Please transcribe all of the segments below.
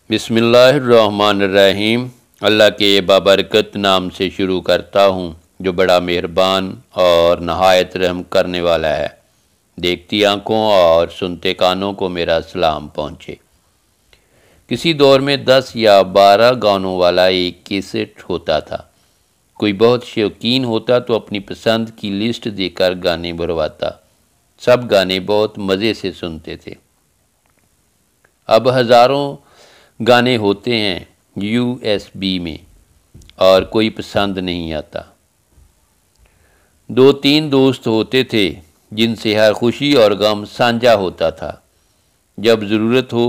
بسم اللہ الرحمن الرحیم۔ اللہ کے بابرکت نام سے شروع کرتا ہوں جو بڑا مہربان اور نہایت رحم کرنے والا ہے۔ دیکھتی آنکھوں اور سنتے کانوں کو میرا سلام پہنچے۔ کسی دور میں 10 یا 12 گانوں والا ایک کیسٹ ہوتا تھا۔ کوئی بہت شوقین ہوتا تو اپنی پسند کی لسٹ دے کر گانے بھرواتا۔ سب گانے بہت مزے سے سنتے تھے۔ اب ہزاروں گانے ہوتے ہیں USB میں اور کوئی پسند نہیں آتا۔ 2-3 دوست ہوتے تھے جن سے ہر خوشی اور غم سانجھا ہوتا تھا۔ جب ضرورت ہو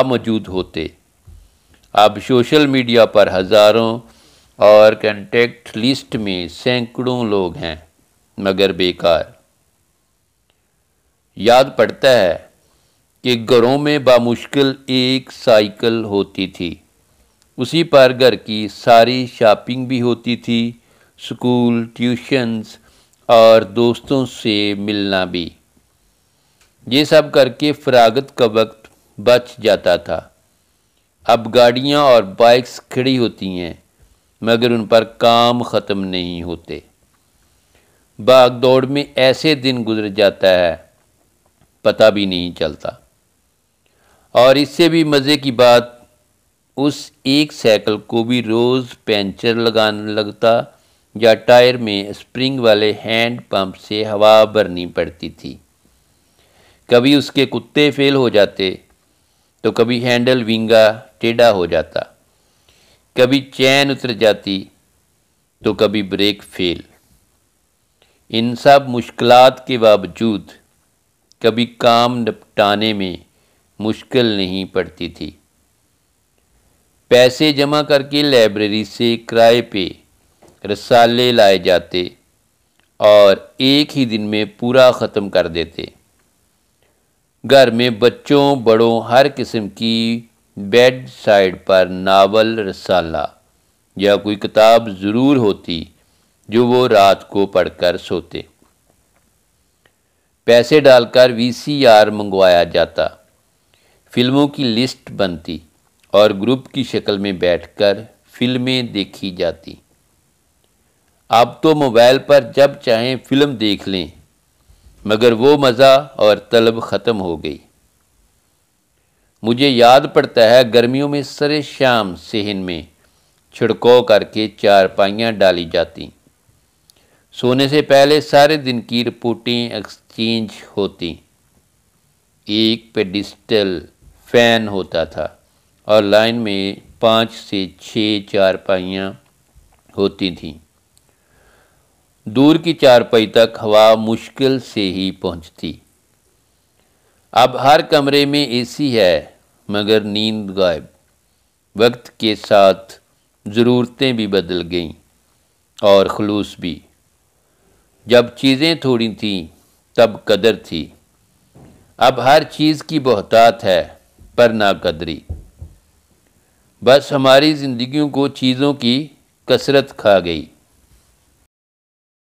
موجود ہوتے۔ اب سوشل میڈیا پر ہزاروں اور کنٹیکٹ لسٹ میں سینکڑوں لوگ ہیں مگر بیکار۔ یاد پڑتا ہے کہ گھروں میں بامشکل ایک سائیکل ہوتی تھی۔ اسی پر گھر کی ساری شاپنگ بھی ہوتی تھی، سکول، ٹیوشنز اور دوستوں سے ملنا بھی۔ یہ سب کر کے فراغت کا وقت بچ جاتا تھا۔ اب گاڑیاں اور بائکس کھڑی ہوتی ہیں مگر ان پر کام ختم نہیں ہوتے۔ بھاگ دوڑ میں ایسے دن گزر جاتا ہے پتہ بھی نہیں چلتا۔ اور اس سے بھی مزے کی بات، اس ایک سائیکل کو بھی روز پنچر لگانا لگتا یا ٹائر میں اسپرنگ والے ہینڈ پمپ سے ہوا بھرنی پڑتی تھی۔ کبھی اس کے کتے فیل ہو جاتے تو کبھی ہینڈل ونگا ٹیڑھا ہو جاتا، کبھی چین اتر جاتی تو کبھی بریک فیل۔ ان سب مشکلات کے باوجود کبھی کام نپٹانے میں مشکل نہیں پڑتی تھی۔ پیسے جمع کر کے لائبریری سے کرائے پہ رسالے لائے جاتے اور ایک ہی دن میں پورا ختم کر دیتے۔ گھر میں بچوں بڑوں ہر قسم کی بیڈ سائیڈ پر ناول، رسالہ یا کوئی کتاب ضرور ہوتی جو وہ رات کو پڑھ کر سوتے۔ پیسے ڈال کر VCR منگوایا جاتا، فلموں کی لسٹ بنتی اور گروپ کی شکل میں بیٹھ کر فلمیں دیکھی جاتی۔ اب تو موبائل پر جب چاہیں فلم دیکھ لیں مگر وہ مزہ اور طلب ختم ہو گئی۔ مجھے یاد پڑتا ہے گرمیوں میں سرے شام صحن میں چھڑکاؤ کر کے چارپائیاں ڈالی جاتی۔ سونے سے پہلے سارے دن کی رپورٹیں ایکسچینج ہوتی۔ ایک پیڈسٹل فین ہوتا تھا اور لائن میں 5 سے 6 چارپائیاں ہوتی تھیں۔ دور کی چارپائی تک ہوا مشکل سے ہی پہنچتی۔ اب ہر کمرے میں AC ہے مگر نیند غائب۔ وقت کے ساتھ ضرورتیں بھی بدل گئیں اور خلوص بھی۔ جب چیزیں تھوڑی تھیں تب قدر تھی۔ اب ہر چیز کی بہتات ہے پر نا قدری۔ بس ہماری زندگیوں کو چیزوں کی کثرت کھا گئی۔